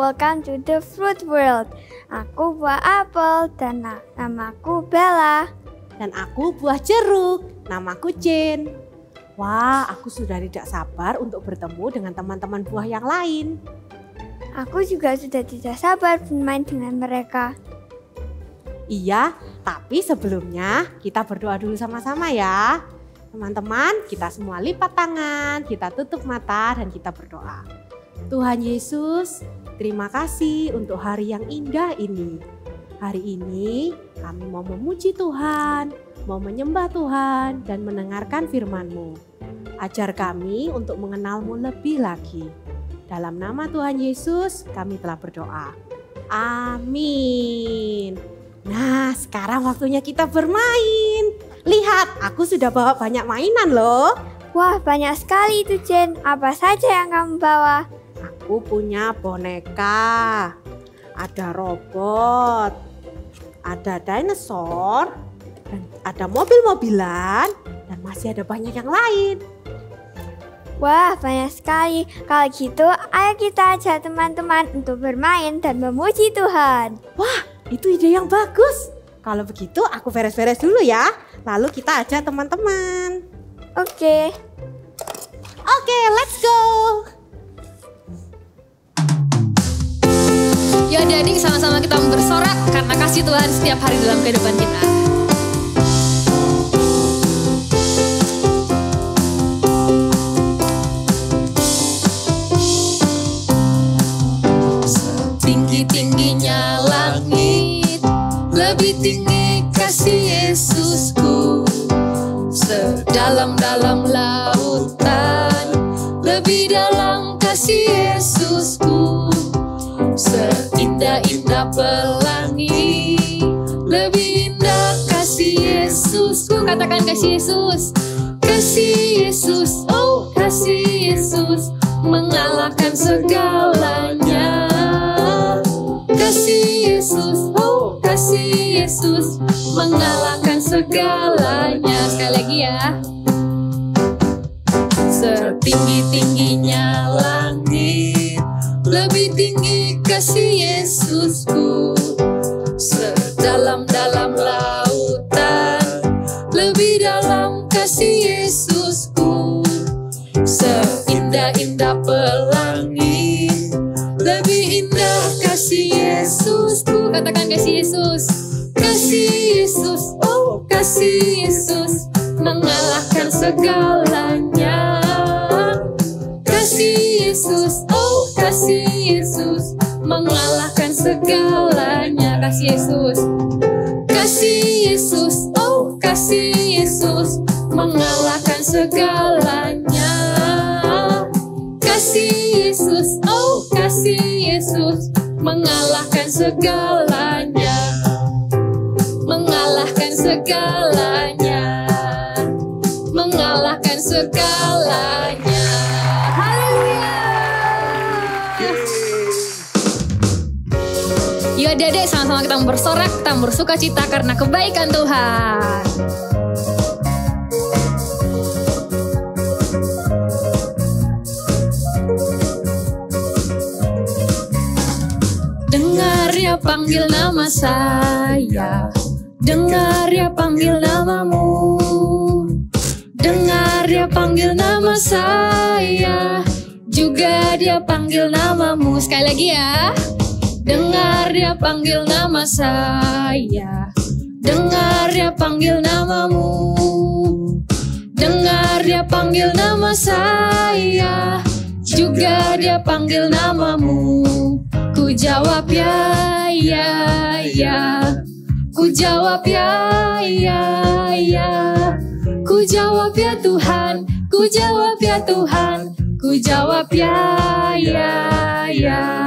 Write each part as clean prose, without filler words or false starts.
welcome to the fruit world. Aku buah apel dan namaku Bella. Dan aku buah jeruk, namaku Jane. Wah, aku sudah tidak sabar untuk bertemu dengan teman-teman buah yang lain. Aku juga sudah tidak sabar bermain dengan mereka. Iya, tapi sebelumnya kita berdoa dulu sama-sama ya. Teman-teman, kita semua lipat tangan, kita tutup mata dan kita berdoa. Tuhan Yesus, terima kasih untuk hari yang indah ini. Hari ini kami mau memuji Tuhan, mau menyembah Tuhan dan mendengarkan firman-Mu. Ajar kami untuk mengenal-Mu lebih lagi. Dalam nama Tuhan Yesus kami telah berdoa. Amin. Nah, sekarang waktunya kita bermain. Lihat, aku sudah bawa banyak mainan loh. Wah, banyak sekali itu, Jen. Apa saja yang kamu bawa? Aku punya boneka, ada robot, ada dinosaur, dan ada mobil-mobilan, dan masih ada banyak yang lain. Wah, banyak sekali. Kalau gitu, ayo kita ajak teman-teman untuk bermain dan memuji Tuhan. Wah, itu ide yang bagus. Kalau begitu, aku beres-beres dulu ya. Lalu kita ajak teman-teman. Oke, let's go. Ya adik-adik, sama-sama kita bersorak karena kasih Tuhan setiap hari dalam kehidupan kita. Setinggi-tingginya langit, lebih tinggi kasih Yesusku. Sedalam-dalam lautan, lebih dalam kasih Yesusku. Seindah-indah pelangi, lebih indah kasih Yesusku. Katakan kasih Yesus. Kasih Yesus, oh kasih Yesus, mengalahkan segalanya. Kasih Yesus, oh kasih Yesus, mengalahkan segalanya. Sekali lagi ya. Setinggi-tingginya langit, lebih tinggi kasih Yesusku. Sedalam-dalam lautan, lebih dalam kasih Yesusku. Seindah-indah pelangi, lebih indah kasih Yesusku. Katakan kasih Yesus. Kasih Yesus, oh kasih Yesus, mengalahkan segalanya. Kasih Yesus, oh kasih Yesus, mengalahkan segalanya. Kasih Yesus. Kasih Yesus, oh kasih Yesus, mengalahkan segalanya. Kasih Yesus, oh kasih Yesus, mengalahkan segalanya. Mengalahkan segalanya. Mengalahkan segalanya. Yuk adik-adik, sama-sama kita bersorak, kita bersuka cita karena kebaikan Tuhan. Dengar ya panggil nama saya, dengar ya panggil namamu. Dengar dia panggil nama saya, juga dia panggil namamu. Sekali lagi ya. Dengar dia panggil nama saya, dengar dia panggil namamu. Dengar dia panggil nama saya, juga dia panggil namamu. Ku jawab ya, ya, ya. Ku jawab ya, ya, ya. Ku jawab ya Tuhan, ku jawab ya Tuhan, ku jawab ya, ya, ya.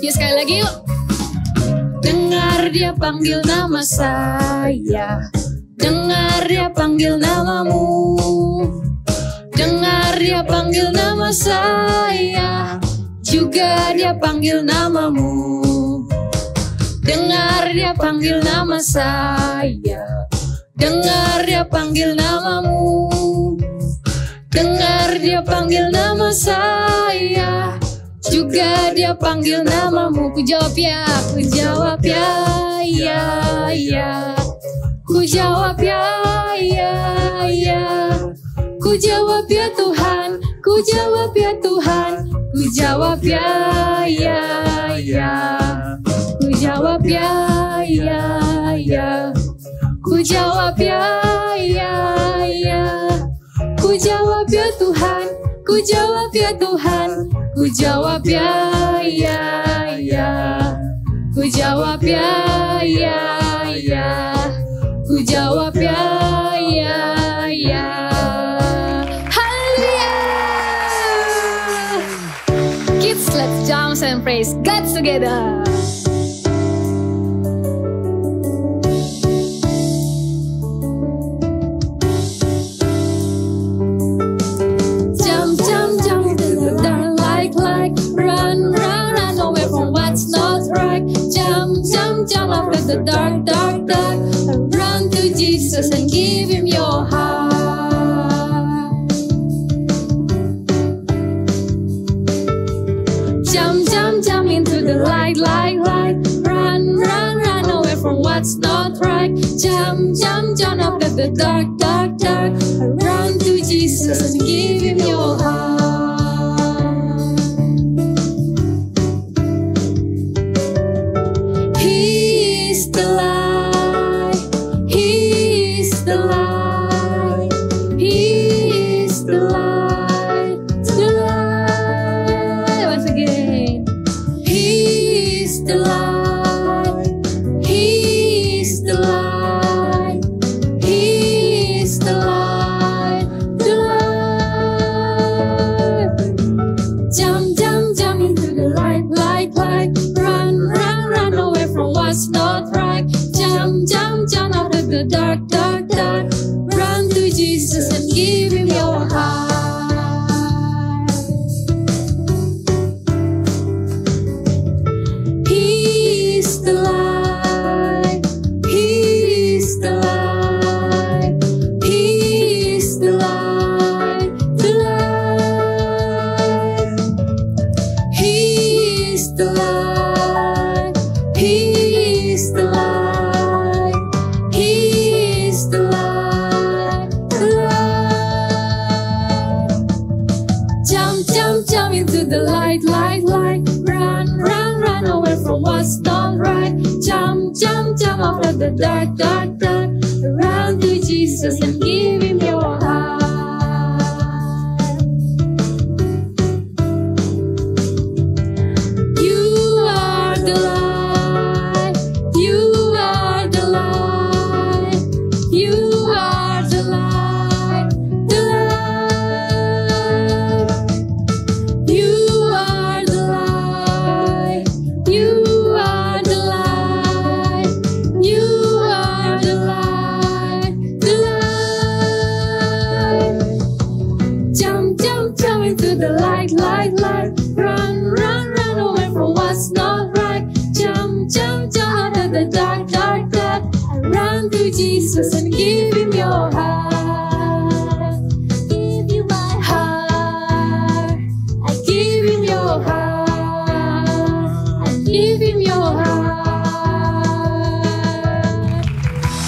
Yuk sekali lagi yuk. Dengar dia panggil nama saya, dengar dia panggil namamu. Dengar dia panggil nama saya, juga dia panggil namamu. Dengar dia panggil nama saya, dengar dia panggil namamu. Dengar dia panggil nama saya, juga dia panggil namamu. Ku jawab ya, ku jawab ya, ya, ya. Ku jawab ya, ya, ya. Ku jawab ya Tuhan, ku jawab ya Tuhan. Ku jawab ya, ya, ya. Ku jawab ya, ya, ya. Ku jawab ya, ya, ya. Ku jawab ya Tuhan, ku jawab ya Tuhan. Ku jawab ya, ya, ya. Ku jawab ya, ya, ya. Ku jawab ya, ya, ya. Haleluya. Kids, let's jump and praise God together. Jump after the dark, dark, dark. Run to Jesus and give him your heart. Jump, jump, jump into the light, light, light. Run, run, run away from what's not right. Jump, jump, jump after the dark, dark, dark. Run to Jesus and give him your heart. Dark, dark, dark. Run to Jesus and give him your heart. He is the light. He is the light. He is the light. The light. He is the light. He is the light. Jump into the light, light, light. Run, run, run away from what's not right. Jump, jump, jump after the dark, dark, dark. Run to Jesus and give him your heart. You are the light. You are the light. You are the light. The light. The light, light, light. Run, run, run away from what's not right. Jump, jump, jump out of the dark, dark, dark. Run to Jesus and give him your heart. Give you my heart. I give him your heart. I give him your heart.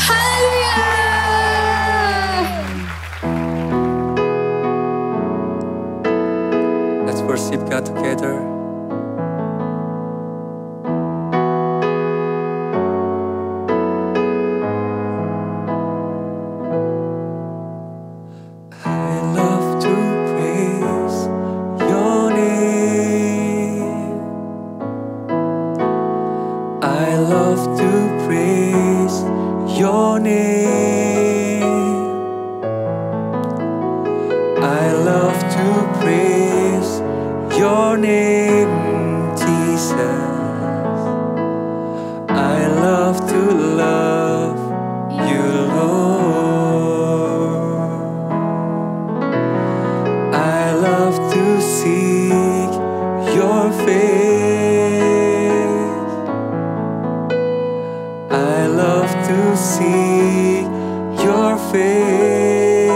Hallelujah. Worship God together. I love to praise your name. I love to praise your name. I love to praise your name. face.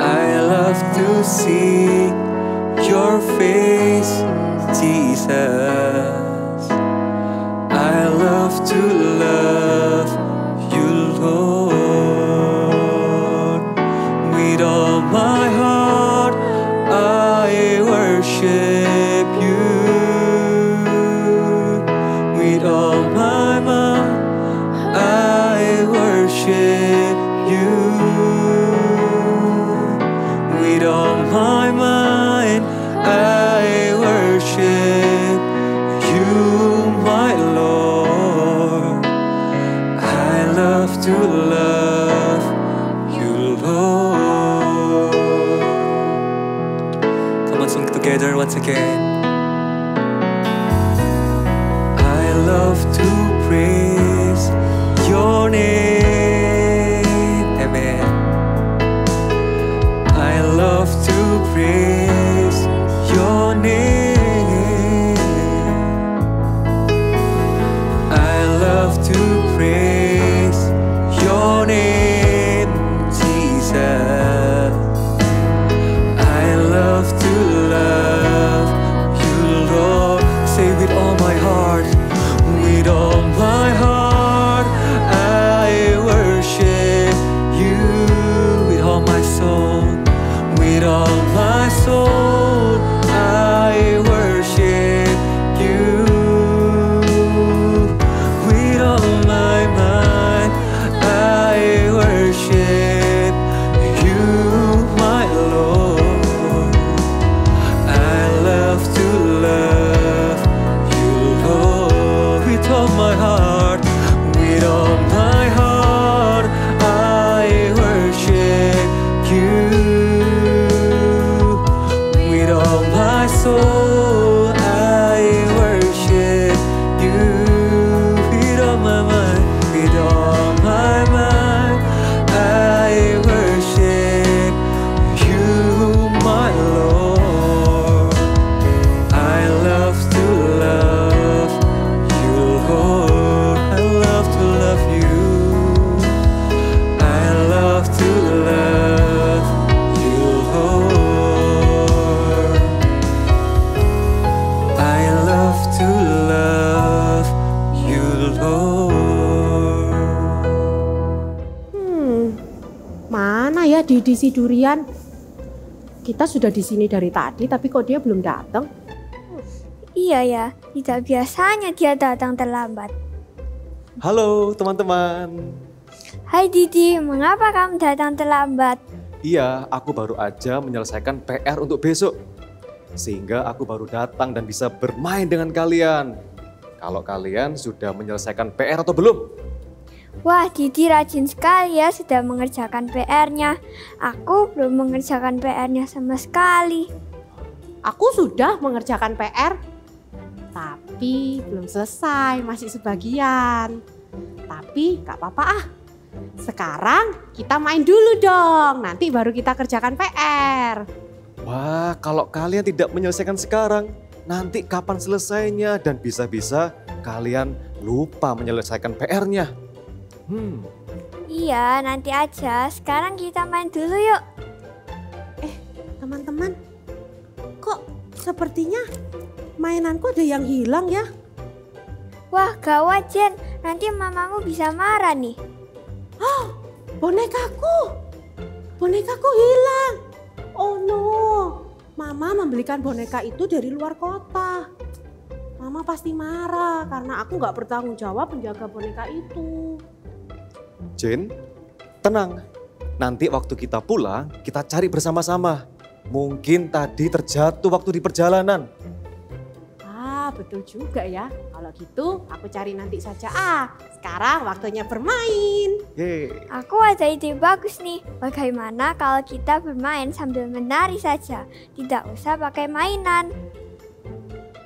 I love to see your face, Jesus. I love to love you, Lord. With all my heart, I worship you. With all my mind, I worship you. With all my mind, I worship you, my Lord. I love to love you, Lord. Come on, sing together once again. I love to praise your name. Amen. I love to praise your name. I love to praise your name, Jesus. I love to love you, Lord. Say with all my heart, with all my heart, I worship you. With all my soul, with all my soul, I worship you. With all my mind, I worship you, my Lord. I love to love you, Lord. With all my heart, with all my heart, I worship you. With all my soul, I worship you. With all my mind, with all my mind, I worship you, my Lord. I love to love you, Lord. I love to love you. I love to love you, Lord. I love to love you, Lord. Mana ya Didi si Durian? Kita sudah di sini dari tadi, tapi kok dia belum datang? Iya ya, tidak biasanya dia datang terlambat. Halo teman-teman. Hai Didi, mengapa kamu datang terlambat? Iya, aku baru aja menyelesaikan PR untuk besok. Sehingga aku baru datang dan bisa bermain dengan kalian. Kalau kalian sudah menyelesaikan PR atau belum? Wah, Didi rajin sekali ya sudah mengerjakan PR-nya. Aku belum mengerjakan PR-nya sama sekali. Aku sudah mengerjakan PR, tapi belum selesai, masih sebagian. Tapi gak apa-apa ah. Sekarang kita main dulu dong, nanti baru kita kerjakan PR. Wah, kalau kalian tidak menyelesaikan sekarang, nanti kapan selesainya dan bisa-bisa kalian lupa menyelesaikan PR-nya. Iya, nanti aja. Sekarang kita main dulu yuk. Teman-teman, kok sepertinya mainanku ada yang hilang ya? Wah, gawat Jen. Nanti mamamu bisa marah nih. Bonekaku hilang. Oh no, Mama membelikan boneka itu dari luar kota. Mama pasti marah karena aku gak bertanggung jawab menjaga boneka itu. Jen, tenang. Nanti waktu kita pulang, kita cari bersama-sama. Mungkin tadi terjatuh waktu di perjalanan. Betul juga ya. Kalau gitu aku cari nanti saja. Sekarang waktunya bermain. Yeay. Aku ada ide bagus nih. Bagaimana kalau kita bermain sambil menari saja? Tidak usah pakai mainan.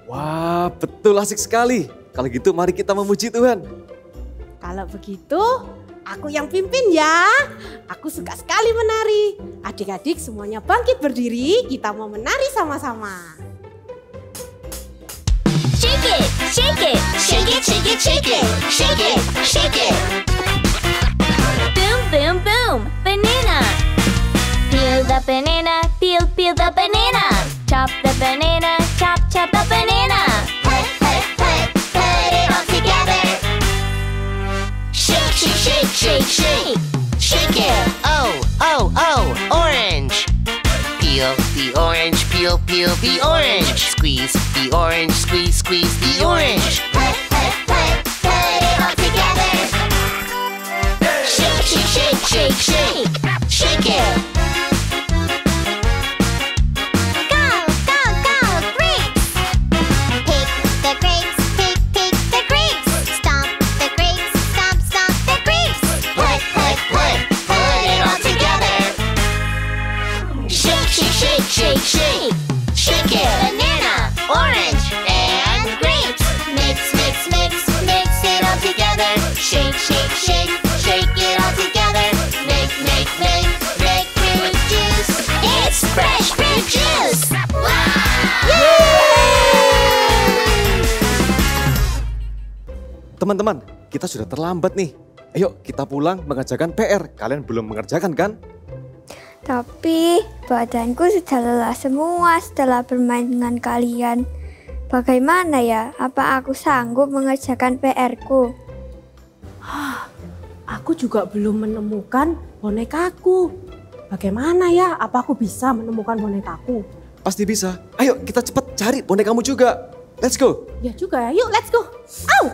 Wah, betul asik sekali. Kalau gitu mari kita memuji Tuhan. Kalau begitu aku yang pimpin ya. Aku suka sekali menari. Adik-adik semuanya bangkit berdiri. Kita mau menari sama-sama. Shake it, shake it, shake it, shake it, shake it, shake it, shake it. peel the banana. Chop the banana, chop, chop the banana. Put it all together. Shake, shake, shake, shake, shake. Shake it. Oh, orange. Peel the orange, peel the orange. Squeeze the orange, squeeze the orange. Put it all together. Shake, shake, shake, shake, shake. Shake it. Go, go, go, grapes. Pick the grapes, pick the grapes. Stomp the grapes, stomp the grapes. Put it all together. Shake, shake, shake, shake, shake. Shake it. Banana, orange, and grapes. Mix it all together. Shake, shake, shake, shake it all together. Make fruit juice. It's fresh fruit juice. Wow! Teman-teman, kita sudah terlambat nih. Ayo kita pulang mengerjakan PR. Kalian belum mengerjakan kan? Tapi badanku sudah lelah semua setelah bermain dengan kalian. Bagaimana ya? Apa aku sanggup mengerjakan PR-ku? Aku juga belum menemukan bonekaku. Bagaimana ya? Apa aku bisa menemukan bonekaku? Pasti bisa. Ayo kita cepat cari bonekamu juga. Let's go. Ya juga ya, yuk let's go. Au!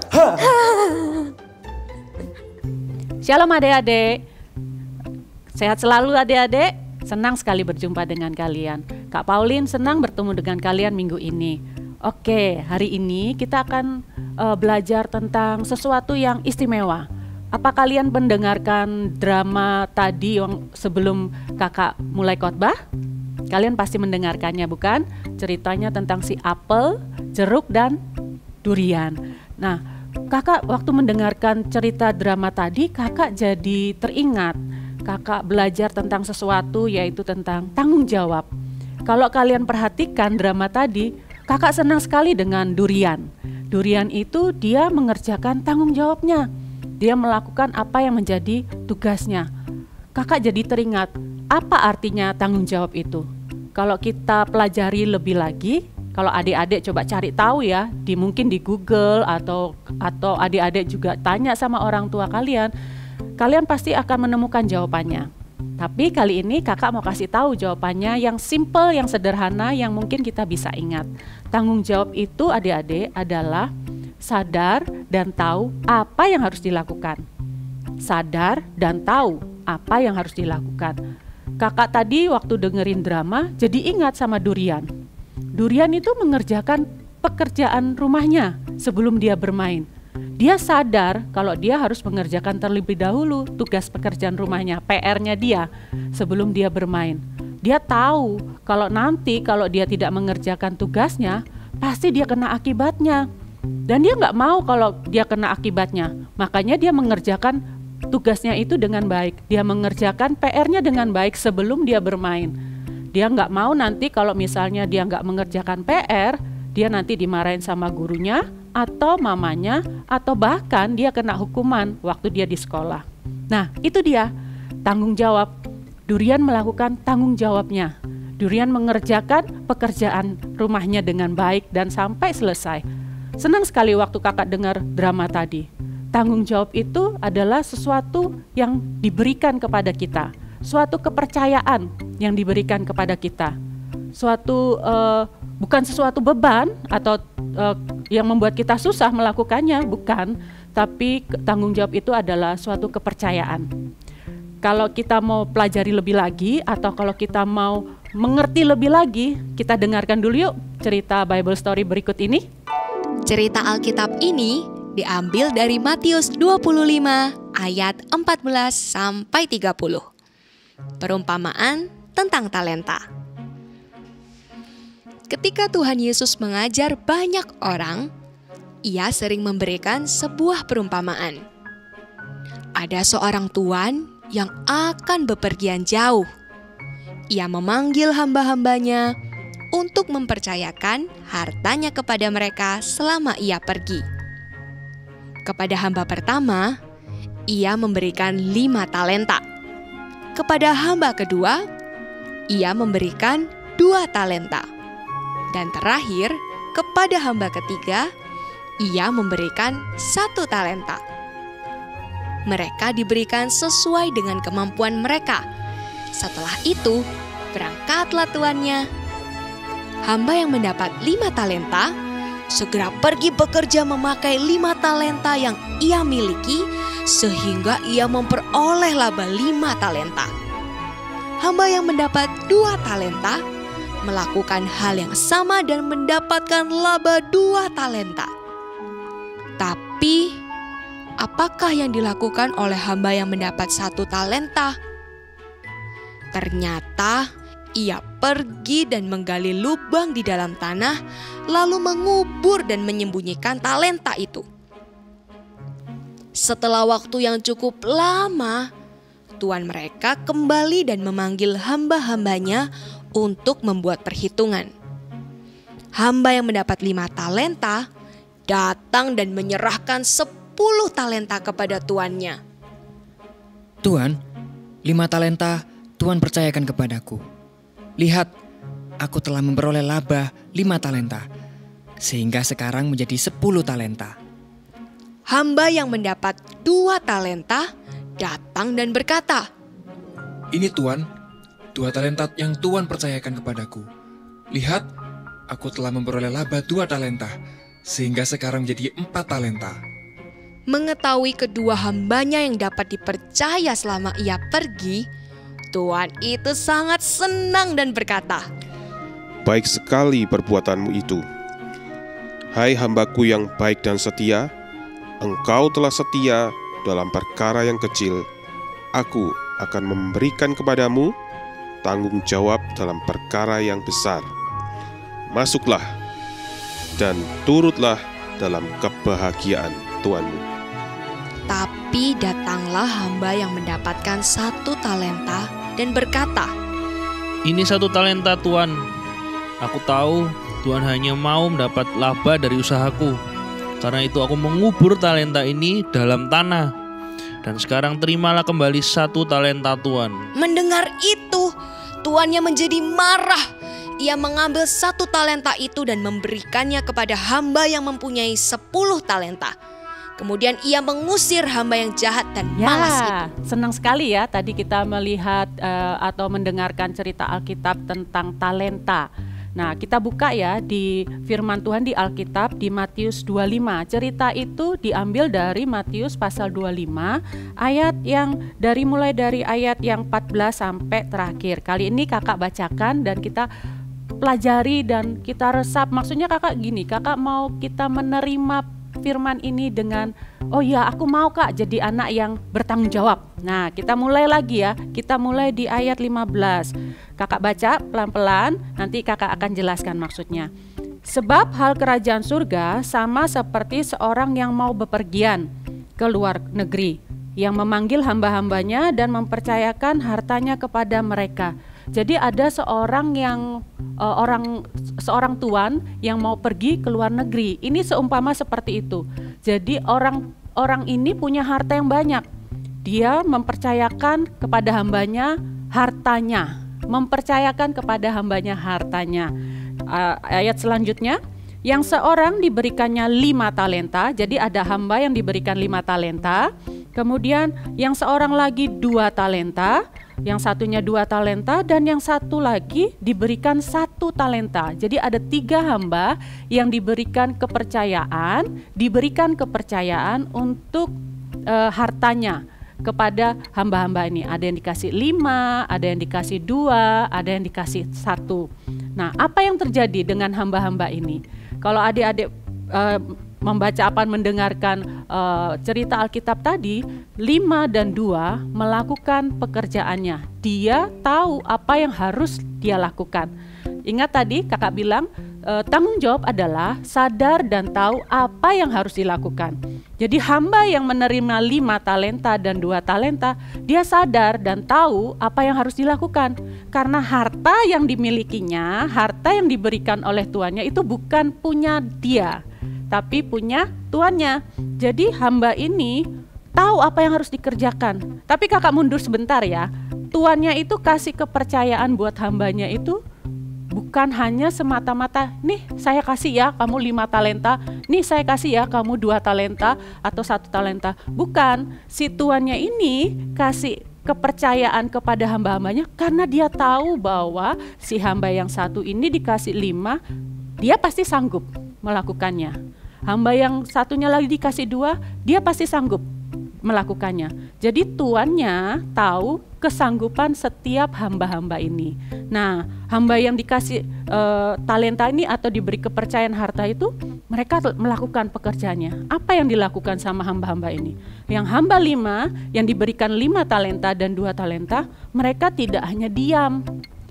Shalom adik-adik. Sehat selalu adik-adik. Senang sekali berjumpa dengan kalian. Kak Pauline senang bertemu dengan kalian minggu ini. Oke, hari ini kita akan belajar tentang sesuatu yang istimewa. Apa kalian mendengarkan drama tadi yang sebelum kakak mulai khotbah? Kalian pasti mendengarkannya bukan? Ceritanya tentang si apel, jeruk, dan durian. Nah, kakak waktu mendengarkan cerita drama tadi, kakak jadi teringat. Kakak belajar tentang sesuatu yaitu tentang tanggung jawab. Kalau kalian perhatikan drama tadi, kakak senang sekali dengan durian. Durian itu dia mengerjakan tanggung jawabnya. Dia melakukan apa yang menjadi tugasnya. Kakak jadi teringat, apa artinya tanggung jawab itu? Kalau kita pelajari lebih lagi, kalau adik-adik coba cari tahu ya, mungkin di Google atau adik-adik juga tanya sama orang tua kalian, kalian pasti akan menemukan jawabannya. Tapi kali ini kakak mau kasih tahu jawabannya yang simple, yang sederhana, yang mungkin kita bisa ingat. Tanggung jawab itu adik-adik adalah sadar dan tahu apa yang harus dilakukan. Sadar dan tahu apa yang harus dilakukan. Kakak tadi waktu dengerin drama jadi ingat sama durian. Durian itu mengerjakan pekerjaan rumahnya sebelum dia bermain. Dia sadar kalau dia harus mengerjakan terlebih dahulu tugas pekerjaan rumahnya, PR-nya dia sebelum dia bermain. Dia tahu kalau nanti kalau dia tidak mengerjakan tugasnya, pasti dia kena akibatnya. Dan dia nggak mau kalau dia kena akibatnya. Makanya dia mengerjakan tugasnya itu dengan baik. Dia mengerjakan PR-nya dengan baik sebelum dia bermain. Dia nggak mau nanti kalau misalnya dia nggak mengerjakan PR, dia nanti dimarahin sama gurunya, atau mamanya, atau bahkan dia kena hukuman waktu dia di sekolah. Nah, itu dia tanggung jawab. Durian melakukan tanggung jawabnya. Durian mengerjakan pekerjaan rumahnya dengan baik dan sampai selesai. Senang sekali waktu kakak dengar drama tadi. Tanggung jawab itu adalah sesuatu yang diberikan kepada kita. Suatu kepercayaan yang diberikan kepada kita. Bukan sesuatu beban atau yang membuat kita susah melakukannya, bukan. Tapi tanggung jawab itu adalah suatu kepercayaan. Kalau kita mau pelajari lebih lagi atau kalau kita mau mengerti lebih lagi, kita dengarkan dulu yuk cerita Bible story berikut ini. Cerita Alkitab ini diambil dari Matius 25 ayat 14 sampai 30. Perumpamaan tentang talenta. Ketika Tuhan Yesus mengajar banyak orang, Ia sering memberikan sebuah perumpamaan. Ada seorang tuan yang akan bepergian jauh. Ia memanggil hamba-hambanya untuk mempercayakan hartanya kepada mereka selama ia pergi. Kepada hamba pertama, ia memberikan 5 talenta. Kepada hamba kedua, ia memberikan 2 talenta. Dan terakhir, kepada hamba ketiga, ia memberikan 1 talenta. Mereka diberikan sesuai dengan kemampuan mereka. Setelah itu, berangkatlah tuannya. Hamba yang mendapat 5 talenta, segera pergi bekerja memakai 5 talenta yang ia miliki, sehingga ia memperoleh laba 5 talenta. Hamba yang mendapat 2 talenta, melakukan hal yang sama dan mendapatkan laba 2 talenta. Tapi, apakah yang dilakukan oleh hamba yang mendapat 1 talenta? Ternyata, ia pergi dan menggali lubang di dalam tanah, lalu mengubur dan menyembunyikan talenta itu. Setelah waktu yang cukup lama, tuan mereka kembali dan memanggil hamba-hambanya untuk membuat perhitungan. Hamba yang mendapat 5 talenta datang dan menyerahkan 10 talenta kepada tuannya. Tuan, 5 talenta Tuan percayakan kepadaku. Lihat, aku telah memperoleh laba 5 talenta, sehingga sekarang menjadi 10 talenta. Hamba yang mendapat 2 talenta datang dan berkata, Ini Tuan, 2 talenta yang Tuan percayakan kepadaku. Lihat, aku telah memperoleh laba 2 talenta, sehingga sekarang menjadi 4 talenta. Mengetahui kedua hambanya yang dapat dipercaya selama ia pergi, tuan itu sangat senang dan berkata, Baik sekali perbuatanmu itu. Hai hambaku yang baik dan setia, engkau telah setia dalam perkara yang kecil. Aku akan memberikan kepadamu tanggung jawab dalam perkara yang besar. Masuklah dan turutlah dalam kebahagiaan tuanmu. Tapi datanglah hamba yang mendapatkan 1 talenta dan berkata, Ini 1 talenta Tuan. Aku tahu Tuan hanya mau mendapat laba dari usahaku. Karena itu aku mengubur talenta ini dalam tanah. Dan sekarang terimalah kembali 1 talenta Tuan. Mendengar itu, tuannya menjadi marah. Ia mengambil 1 talenta itu dan memberikannya kepada hamba yang mempunyai 10 talenta. Kemudian ia mengusir hamba yang jahat dan malas itu. Senang sekali ya tadi kita melihat atau mendengarkan cerita Alkitab tentang talenta. Nah, kita buka ya di firman Tuhan di Alkitab di Matius 25. Cerita itu diambil dari Matius pasal 25 ayat yang mulai dari ayat yang 14 sampai terakhir. Kali ini kakak bacakan dan kita pelajari dan kita resap. Maksudnya kakak gini, kakak mau kita menerima firman ini dengan oh ya aku mau kak jadi anak yang bertanggung jawab. Nah kita mulai lagi ya, kita mulai di ayat 15. Kakak baca pelan-pelan, nanti kakak akan jelaskan maksudnya. Sebab hal kerajaan surga sama seperti seorang yang mau bepergian ke luar negeri, yang memanggil hamba-hambanya dan mempercayakan hartanya kepada mereka. Jadi ada seorang tuan yang mau pergi ke luar negeri. Ini seumpama seperti itu. Jadi orang ini punya harta yang banyak. Dia mempercayakan kepada hambanya hartanya. Mempercayakan kepada hambanya hartanya. Ayat selanjutnya, yang seorang diberikannya 5 talenta. Jadi ada hamba yang diberikan 5 talenta. Kemudian yang seorang lagi 2 talenta. Yang satunya 2 talenta dan yang satu lagi diberikan 1 talenta. Jadi ada 3 hamba yang diberikan kepercayaan untuk hartanya kepada hamba-hamba ini. Ada yang dikasih 5, ada yang dikasih 2, ada yang dikasih 1. Nah, apa yang terjadi dengan hamba-hamba ini? Kalau adik-adik membaca apa mendengarkan cerita Alkitab tadi, 5 dan 2 melakukan pekerjaannya. Dia tahu apa yang harus dia lakukan. Ingat tadi kakak bilang tanggung jawab adalah sadar dan tahu apa yang harus dilakukan. Jadi hamba yang menerima 5 talenta dan 2 talenta, dia sadar dan tahu apa yang harus dilakukan. Karena harta yang dimilikinya, harta yang diberikan oleh tuannya itu bukan punya dia, tapi punya tuannya. Jadi hamba ini tahu apa yang harus dikerjakan. Tapi kakak mundur sebentar ya. Tuannya itu kasih kepercayaan buat hambanya itu Bukan hanya semata-mata, nih saya kasih ya kamu 5 talenta, nih saya kasih ya kamu 2 talenta atau 1 talenta. Bukan, si tuannya ini kasih kepercayaan kepada hamba-hambanya karena dia tahu bahwa si hamba yang satu ini dikasih 5, dia pasti sanggup melakukannya. Hamba yang satunya lagi dikasih 2, dia pasti sanggup melakukannya. Jadi tuannya tahu kesanggupan setiap hamba-hamba ini. Nah, hamba yang dikasih talenta ini atau diberi kepercayaan harta itu, mereka melakukan pekerjaannya. Apa yang dilakukan sama hamba-hamba ini? Yang hamba 5 yang diberikan 5 talenta dan 2 talenta, mereka tidak hanya diam.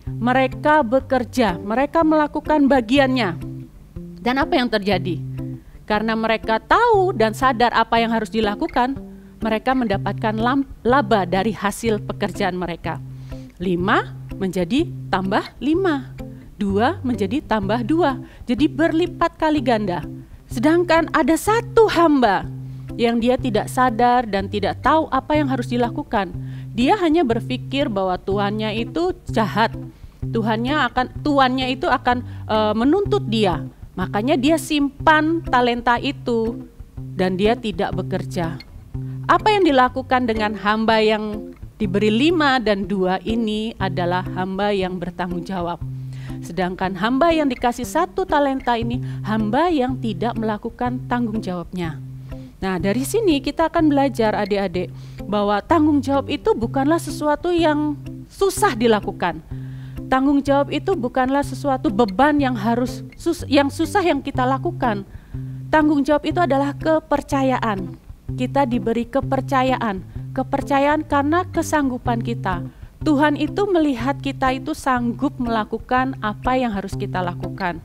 Mereka bekerja, mereka melakukan bagiannya. Dan apa yang terjadi? Karena mereka tahu dan sadar apa yang harus dilakukan, mereka mendapatkan laba dari hasil pekerjaan mereka. 5 menjadi tambah 5, 2 menjadi tambah 2, jadi berlipat kali ganda. Sedangkan ada satu hamba yang dia tidak sadar dan tidak tahu apa yang harus dilakukan. Dia hanya berpikir bahwa tuannya itu jahat, tuannya itu akan menuntut dia. Makanya dia simpan talenta itu dan dia tidak bekerja. Apa yang dilakukan dengan hamba yang diberi 5 dan 2 ini adalah hamba yang bertanggung jawab. Sedangkan hamba yang dikasih 1 talenta ini hamba yang tidak melakukan tanggung jawabnya. Nah, dari sini kita akan belajar adik-adik bahwa tanggung jawab itu bukanlah sesuatu yang susah dilakukan. Tanggung jawab itu bukanlah sesuatu beban yang susah yang kita lakukan. Tanggung jawab itu adalah kepercayaan. Kita diberi kepercayaan karena kesanggupan kita. Tuhan itu melihat kita itu sanggup melakukan apa yang harus kita lakukan.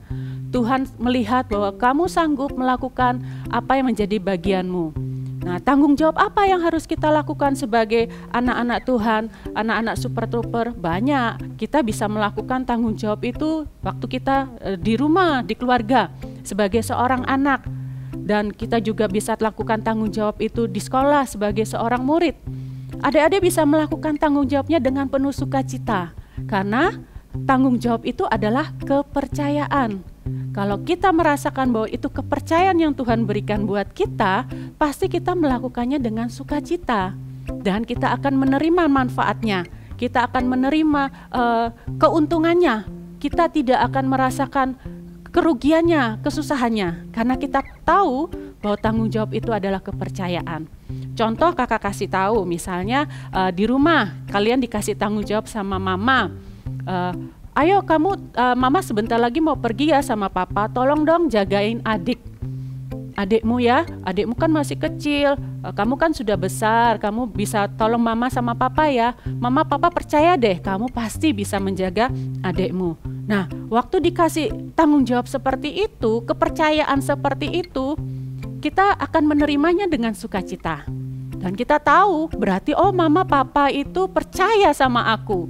Tuhan melihat bahwa kamu sanggup melakukan apa yang menjadi bagianmu. Nah, tanggung jawab apa yang harus kita lakukan sebagai anak-anak Tuhan, anak-anak super trooper? Banyak. Kita bisa melakukan tanggung jawab itu waktu kita di rumah, di keluarga, sebagai seorang anak. Dan kita juga bisa lakukan tanggung jawab itu di sekolah sebagai seorang murid. Adik-adik bisa melakukan tanggung jawabnya dengan penuh sukacita. Karena tanggung jawab itu adalah kepercayaan. Kalau kita merasakan bahwa itu kepercayaan yang Tuhan berikan buat kita, pasti kita melakukannya dengan sukacita. Dan kita akan menerima manfaatnya. Kita akan menerima keuntungannya. Kita tidak akan merasakan kerugiannya, kesusahannya, karena kita tahu bahwa tanggung jawab itu adalah kepercayaan. Contoh kakak kasih tahu, misalnya di rumah kalian dikasih tanggung jawab sama mama, ayo kamu, mama sebentar lagi mau pergi ya sama papa, tolong dong jagain adikmu ya, adikmu kan masih kecil, kamu kan sudah besar, kamu bisa tolong mama sama papa ya, mama papa percaya deh kamu pasti bisa menjaga adikmu. Nah, waktu dikasih tanggung jawab seperti itu, kepercayaan seperti itu, kita akan menerimanya dengan sukacita. Dan kita tahu berarti mama papa itu percaya sama aku.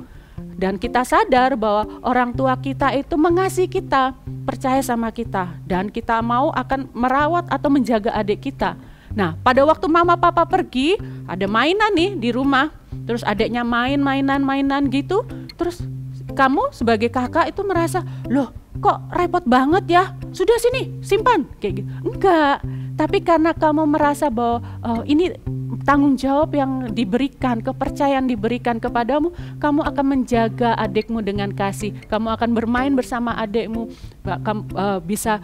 Dan kita sadar bahwa orang tua kita itu mengasihi kita, percaya sama kita. Dan kita mau akan merawat atau menjaga adik kita. Nah, pada waktu mama papa pergi, ada mainan nih di rumah. Terus adiknya mainan gitu, terus kamu sebagai kakak itu merasa, loh kok repot banget ya, sudah sini simpan kayak gitu. Enggak, tapi karena kamu merasa bahwa ini tanggung jawab yang diberikan, kepercayaan diberikan kepadamu, kamu akan menjaga adikmu dengan kasih, kamu akan bermain bersama adikmu, kamu bisa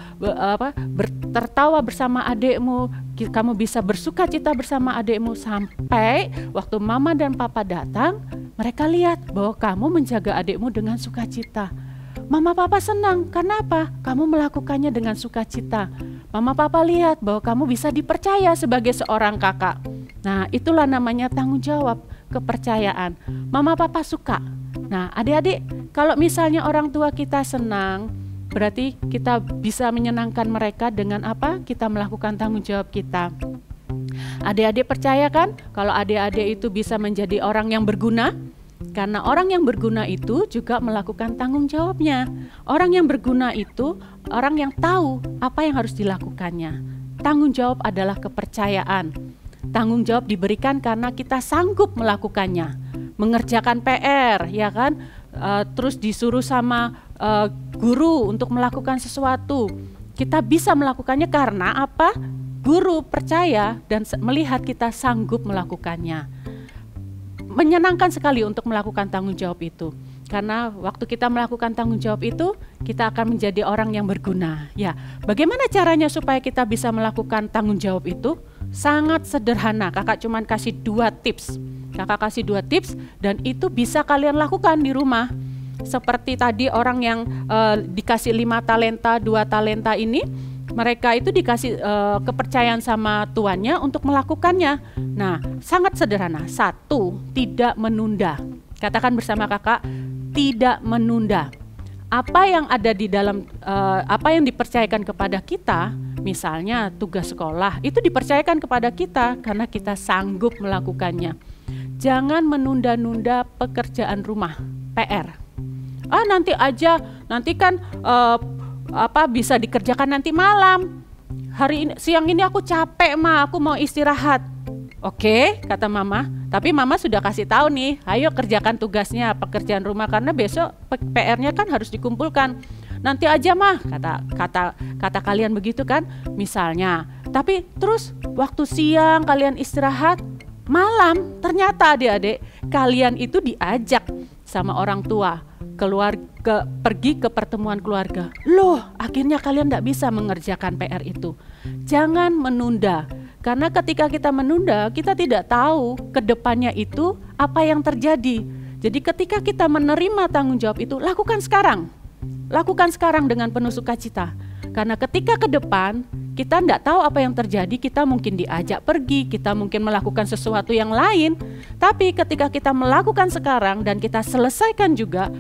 tertawa bersama adikmu, kamu bisa bersuka cita bersama adikmu, sampai waktu mama dan papa datang, mereka lihat bahwa kamu menjaga adikmu dengan sukacita. Mama papa senang, karena apa? Kamu melakukannya dengan sukacita. Mama papa lihat bahwa kamu bisa dipercaya sebagai seorang kakak. Nah, itulah namanya tanggung jawab, kepercayaan. Mama papa suka. Nah, adik-adik, kalau misalnya orang tua kita senang, berarti kita bisa menyenangkan mereka dengan apa? Kita melakukan tanggung jawab kita. Adik-adik percaya kan kalau adik-adik itu bisa menjadi orang yang berguna? Karena orang yang berguna itu juga melakukan tanggung jawabnya. Orang yang berguna itu orang yang tahu apa yang harus dilakukannya. Tanggung jawab adalah kepercayaan. Tanggung jawab diberikan karena kita sanggup melakukannya. Mengerjakan PR, ya kan? Terus disuruh sama guru untuk melakukan sesuatu. Kita bisa melakukannya karena apa? Guru percaya dan melihat kita sanggup melakukannya. Menyenangkan sekali untuk melakukan tanggung jawab itu. Karena waktu kita melakukan tanggung jawab itu, kita akan menjadi orang yang berguna. Ya, bagaimana caranya supaya kita bisa melakukan tanggung jawab itu? Sangat sederhana. Kakak cuman kasih 2 tips. Kakak kasih 2 tips dan itu bisa kalian lakukan di rumah. Seperti tadi orang yang dikasih 5 talenta, 2 talenta ini, mereka itu dikasih kepercayaan sama tuannya untuk melakukannya. Nah, sangat sederhana. 1, tidak menunda. Katakan bersama kakak, tidak menunda. Apa yang ada di dalam, apa yang dipercayakan kepada kita, misalnya tugas sekolah, itu dipercayakan kepada kita karena kita sanggup melakukannya. Jangan menunda-nunda pekerjaan rumah, PR. Nanti aja, nanti kan bisa dikerjakan nanti malam. Hari ini, siang ini aku capek Ma, aku mau istirahat. Oke, kata mama. Tapi mama sudah kasih tahu nih, ayo kerjakan tugasnya, pekerjaan rumah karena besok PR-nya kan harus dikumpulkan. Nanti aja mah, kata kalian begitu kan, misalnya. Tapi terus waktu siang kalian istirahat, malam ternyata adik-adik kalian itu diajak sama orang tua pergi ke pertemuan keluarga. Loh, akhirnya kalian tidak bisa mengerjakan PR itu. Jangan menunda. Karena ketika kita menunda, kita tidak tahu ke depannya itu apa yang terjadi. Jadi ketika kita menerima tanggung jawab itu, lakukan sekarang. Lakukan sekarang dengan penuh sukacita. Karena ketika ke depan, kita tidak tahu apa yang terjadi, kita mungkin diajak pergi, kita mungkin melakukan sesuatu yang lain. Tapi ketika kita melakukan sekarang dan kita selesaikan juga,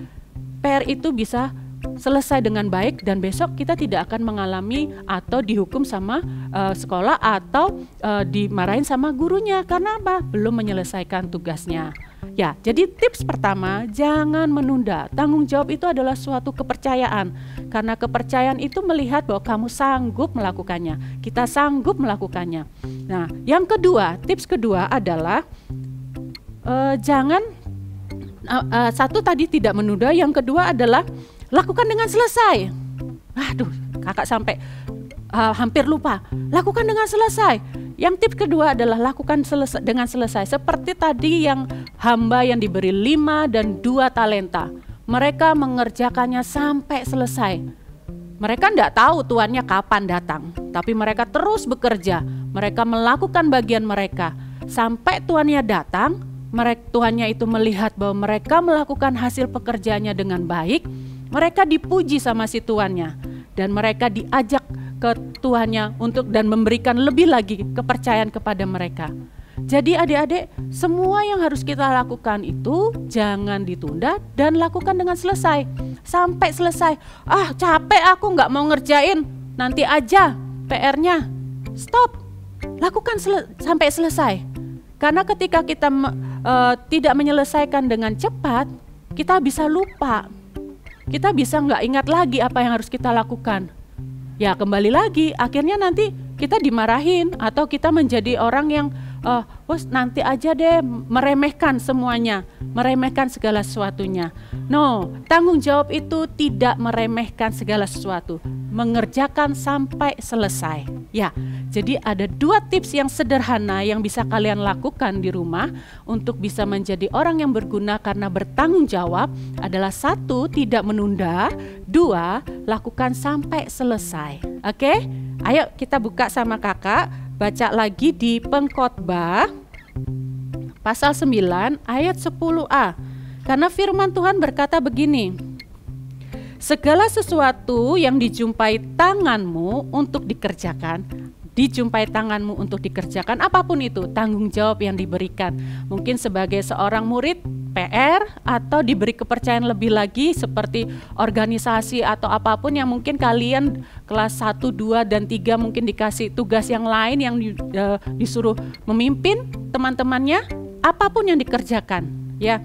PR itu bisa selesai dengan baik dan besok kita tidak akan mengalami atau dihukum sama sekolah atau dimarahin sama gurunya karena apa? Belum menyelesaikan tugasnya. Ya, jadi tips pertama, jangan menunda. Tanggung jawab itu adalah suatu kepercayaan. Karena kepercayaan itu melihat bahwa kamu sanggup melakukannya. Kita sanggup melakukannya. Nah, yang kedua, tips kedua adalah jangan satu tadi tidak menunda, yang kedua adalah lakukan dengan selesai. Aduh, kakak sampai hampir lupa. Lakukan dengan selesai. Yang tips kedua adalah lakukan dengan selesai. Seperti tadi yang hamba yang diberi 5 dan 2 talenta. Mereka mengerjakannya sampai selesai. Mereka tidak tahu tuannya kapan datang. Tapi mereka terus bekerja. Mereka melakukan bagian mereka. Sampai tuannya datang, tuannya itu melihat bahwa mereka melakukan hasil pekerjaannya dengan baik. Mereka dipuji sama si tuannya dan mereka diajak ke tuannya dan memberikan lebih lagi kepercayaan kepada mereka. Jadi adik-adik, semua yang harus kita lakukan itu jangan ditunda dan lakukan dengan selesai. Sampai selesai. Capek aku nggak mau ngerjain, nanti aja PR-nya. Stop, lakukan sampai selesai. Karena ketika kita tidak menyelesaikan dengan cepat, kita bisa lupa. Kita bisa nggak ingat lagi apa yang harus kita lakukan. Ya kembali lagi, akhirnya nanti kita dimarahin atau kita menjadi orang yang nanti aja deh, meremehkan semuanya, meremehkan segala sesuatunya. No, tanggung jawab itu tidak meremehkan segala sesuatu, mengerjakan sampai selesai. Ya, jadi ada 2 tips yang sederhana yang bisa kalian lakukan di rumah untuk bisa menjadi orang yang berguna karena bertanggung jawab adalah 1, tidak menunda, 2, lakukan sampai selesai. Oke? Ayo kita buka sama kakak, baca lagi di Pengkhotbah pasal 9 ayat 10a. Karena firman Tuhan berkata begini, segala sesuatu yang dijumpai tanganmu untuk dikerjakan, apapun itu tanggung jawab yang diberikan. Mungkin sebagai seorang murid PR atau diberi kepercayaan lebih lagi seperti organisasi atau apapun yang mungkin kalian kelas 1, 2, dan 3 mungkin dikasih tugas yang lain yang disuruh memimpin teman-temannya, apapun yang dikerjakan ya.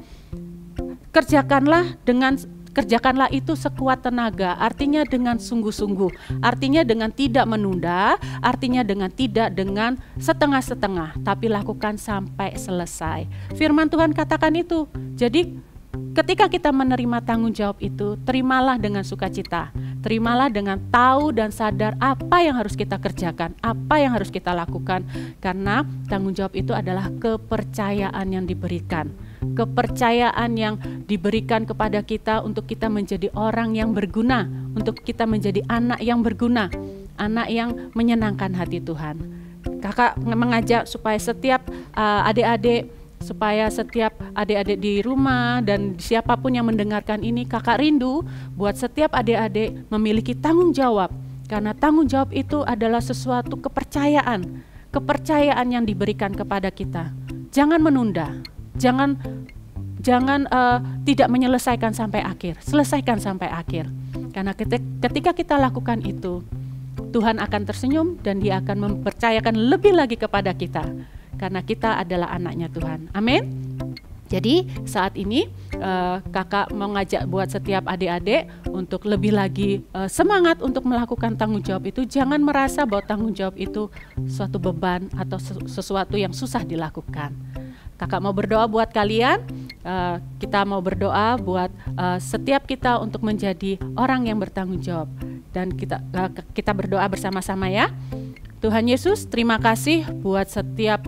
Kerjakanlah itu sekuat tenaga, artinya dengan sungguh-sungguh, artinya dengan tidak menunda, artinya dengan setengah-setengah, tapi lakukan sampai selesai. Firman Tuhan katakan itu. Jadi ketika kita menerima tanggung jawab itu, terimalah dengan sukacita. Terimalah dengan tahu dan sadar apa yang harus kita kerjakan, apa yang harus kita lakukan. Karena tanggung jawab itu adalah kepercayaan yang diberikan. Kepercayaan yang diberikan kepada kita untuk kita menjadi orang yang berguna, untuk kita menjadi anak yang berguna, anak yang menyenangkan hati Tuhan. Kakak mengajak supaya setiap adik-adik di rumah dan siapapun yang mendengarkan ini, kakak rindu buat setiap adik-adik memiliki tanggung jawab. Karena tanggung jawab itu adalah sesuatu kepercayaan yang diberikan kepada kita. Jangan menunda, jangan tidak menyelesaikan sampai akhir, selesaikan sampai akhir. Karena ketika kita lakukan itu, Tuhan akan tersenyum dan Dia akan mempercayakan lebih lagi kepada kita. Karena kita adalah anaknya Tuhan. Amin. Jadi saat ini kakak mau ngajak buat setiap adik-adik untuk lebih lagi semangat untuk melakukan tanggung jawab itu. Jangan merasa bahwa tanggung jawab itu suatu beban atau sesuatu yang susah dilakukan. Kakak mau berdoa buat kalian, kita mau berdoa buat setiap kita untuk menjadi orang yang bertanggung jawab. Dan kita berdoa bersama-sama ya. Tuhan Yesus, terima kasih buat setiap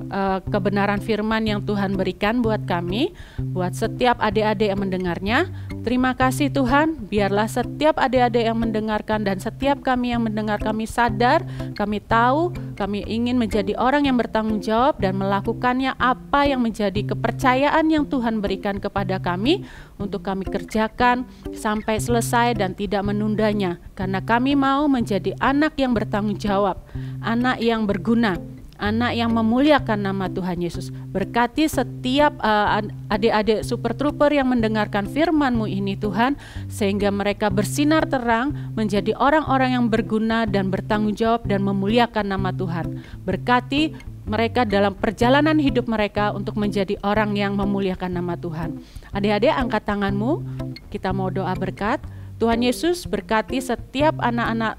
kebenaran firman yang Tuhan berikan buat kami, buat setiap adik-adik yang mendengarnya. Terima kasih Tuhan, biarlah setiap adik-adik yang mendengarkan dan setiap kami yang mendengar, kami sadar, kami tahu, kami ingin menjadi orang yang bertanggung jawab dan melakukannya apa yang menjadi kepercayaan yang Tuhan berikan kepada kami untuk kami kerjakan sampai selesai dan tidak menundanya. Karena kami mau menjadi anak yang bertanggung jawab, anak yang berguna, anak yang memuliakan nama Tuhan Yesus. Berkati setiap adik-adik Super Trooper yang mendengarkan firman-Mu ini Tuhan, sehingga mereka bersinar terang menjadi orang-orang yang berguna dan bertanggung jawab dan memuliakan nama Tuhan. Berkati mereka dalam perjalanan hidup mereka untuk menjadi orang yang memuliakan nama Tuhan. Adik-adik, angkat tanganmu, kita mau doa berkat. Tuhan Yesus, berkati setiap anak-anak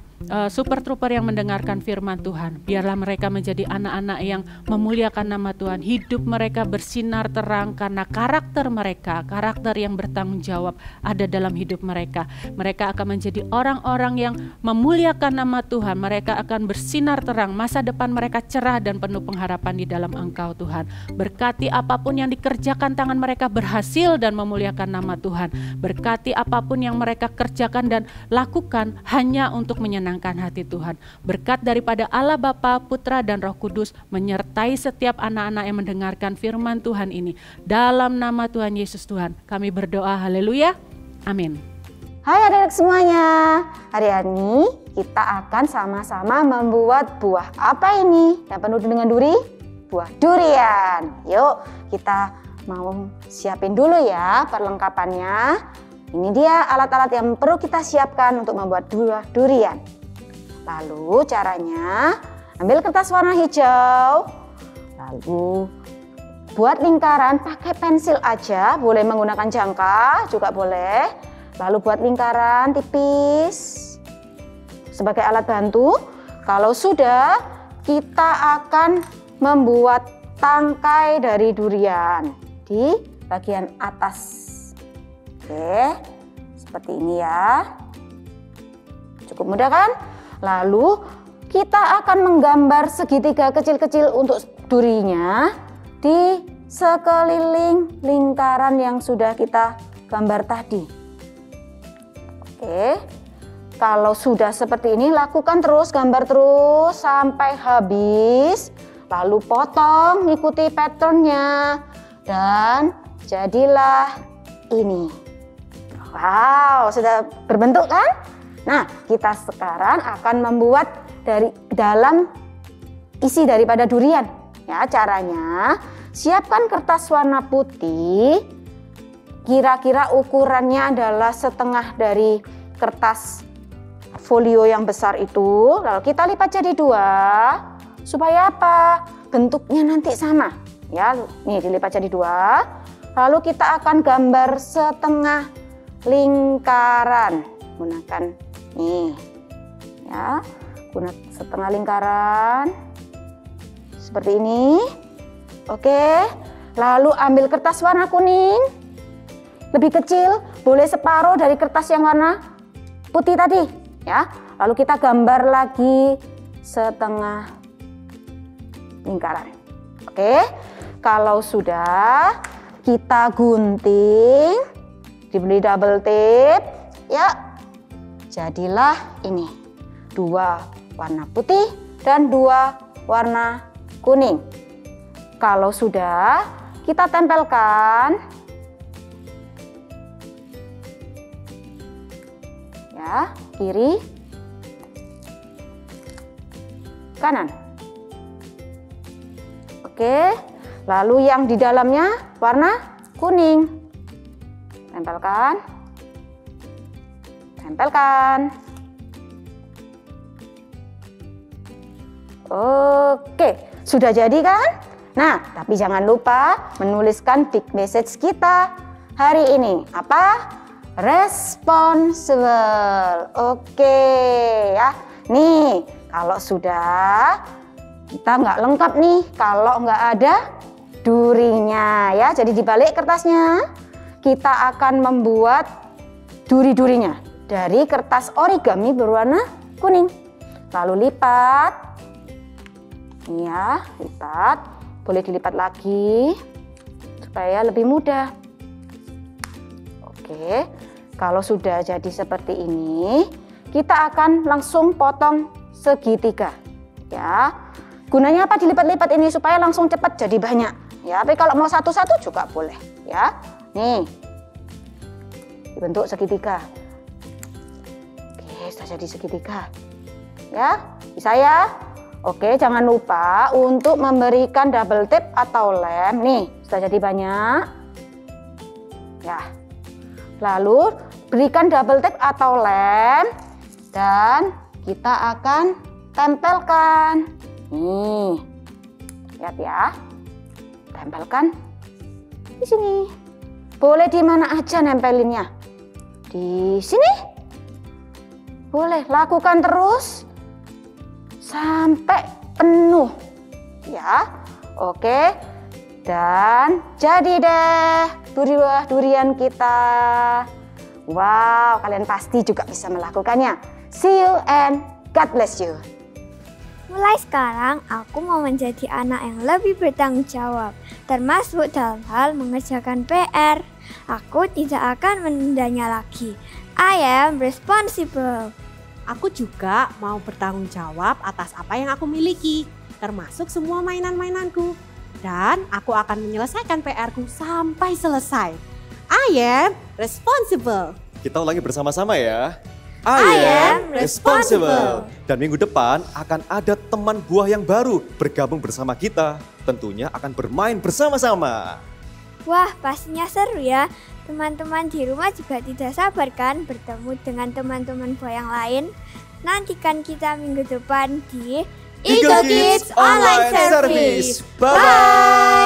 Super Trooper yang mendengarkan firman Tuhan. Biarlah mereka menjadi anak-anak yang memuliakan nama Tuhan. Hidup mereka bersinar terang karena karakter mereka, karakter yang bertanggung jawab ada dalam hidup mereka. Mereka akan menjadi orang-orang yang memuliakan nama Tuhan. Mereka akan bersinar terang, masa depan mereka cerah dan penuh pengharapan di dalam Engkau Tuhan. Berkati apapun yang dikerjakan tangan mereka berhasil dan memuliakan nama Tuhan. Berkati apapun yang mereka kerjakan dan lakukan hanya untuk menyenangkan hati Tuhan. Berkat daripada Allah Bapa, Putra dan Roh Kudus menyertai setiap anak-anak yang mendengarkan firman Tuhan ini. Dalam nama Tuhan Yesus Tuhan, kami berdoa. Haleluya. Amin. Hai adik-adik semuanya. Hari ini kita akan sama-sama membuat buah apa ini yang penuh dengan duri? Buah durian. Yuk, kita mau siapin dulu ya perlengkapannya. Ini dia alat-alat yang perlu kita siapkan untuk membuat buah durian. Lalu caranya, ambil kertas warna hijau, lalu buat lingkaran pakai pensil aja, boleh menggunakan jangka juga boleh. Lalu buat lingkaran tipis sebagai alat bantu. Kalau sudah, kita akan membuat tangkai dari durian di bagian atas. Oke, seperti ini ya. Cukup mudah kan? Lalu kita akan menggambar segitiga kecil-kecil untuk durinya di sekeliling lingkaran yang sudah kita gambar tadi. Oke, kalau sudah seperti ini lakukan terus, gambar terus sampai habis. Lalu potong, ikuti patternnya dan jadilah ini. Wow, sudah berbentuk kan? Nah, kita sekarang akan membuat dari dalam isi daripada durian. Ya, caranya siapkan kertas warna putih. Kira-kira ukurannya adalah setengah dari kertas folio yang besar itu. Lalu kita lipat jadi 2. Supaya apa? Bentuknya nanti sama. Ya, nih dilipat jadi 2. Lalu kita akan gambar setengah lingkaran. Gunakan nih ya, gunakan setengah lingkaran seperti ini. Oke, lalu ambil kertas warna kuning, lebih kecil, boleh separuh dari kertas yang warna putih tadi, ya. Lalu kita gambar lagi setengah lingkaran. Oke, kalau sudah kita gunting, diberi double tip, ya, jadilah ini 2 warna putih dan 2 warna kuning. Kalau sudah, kita tempelkan, ya, kiri, kanan. Oke, lalu yang di dalamnya warna kuning. Tempelkan. Tempelkan. Oke, sudah jadi kan? Nah, tapi jangan lupa menuliskan big message kita hari ini. Apa? Responsible. Oke, ya. Nih, kalau sudah, kita nggak lengkap nih kalau nggak ada durinya, ya. Jadi dibalik kertasnya, kita akan membuat duri-durinya dari kertas origami berwarna kuning. Lalu lipat, ya, lipat. Boleh dilipat lagi supaya lebih mudah. Oke, kalau sudah jadi seperti ini, kita akan langsung potong segitiga, ya. Gunanya apa dilipat-lipat ini? Supaya langsung cepat jadi banyak, ya. Tapi kalau mau satu-satu juga boleh, ya. Nih, dibentuk segitiga. Oke, sudah jadi segitiga, ya. Bisa ya? Oke, jangan lupa untuk memberikan double tip atau lem. Nih, sudah jadi banyak, ya. Lalu berikan double tip atau lem dan kita akan tempelkan. Nih, lihat ya, tempelkan di sini. Boleh di mana aja nempelinnya. Di sini. Boleh, lakukan terus sampai penuh. Ya, oke. Dan jadi deh buah durian kita. Wow, kalian pasti juga bisa melakukannya. See you and God bless you. Mulai sekarang, aku mau menjadi anak yang lebih bertanggung jawab, termasuk dalam hal mengerjakan PR. Aku tidak akan menundanya lagi. I am responsible. Aku juga mau bertanggung jawab atas apa yang aku miliki, termasuk semua mainan-mainanku. Dan aku akan menyelesaikan PR-ku sampai selesai. I am responsible. Kita ulangi bersama-sama ya. I am responsible. Dan minggu depan akan ada teman buah yang baru bergabung bersama kita. Tentunya akan bermain bersama-sama. Wah, pastinya seru ya. Teman-teman di rumah juga tidak sabar kan bertemu dengan teman-teman buah yang lain. Nantikan kita minggu depan di Eagle Kids Online Service. Bye-bye.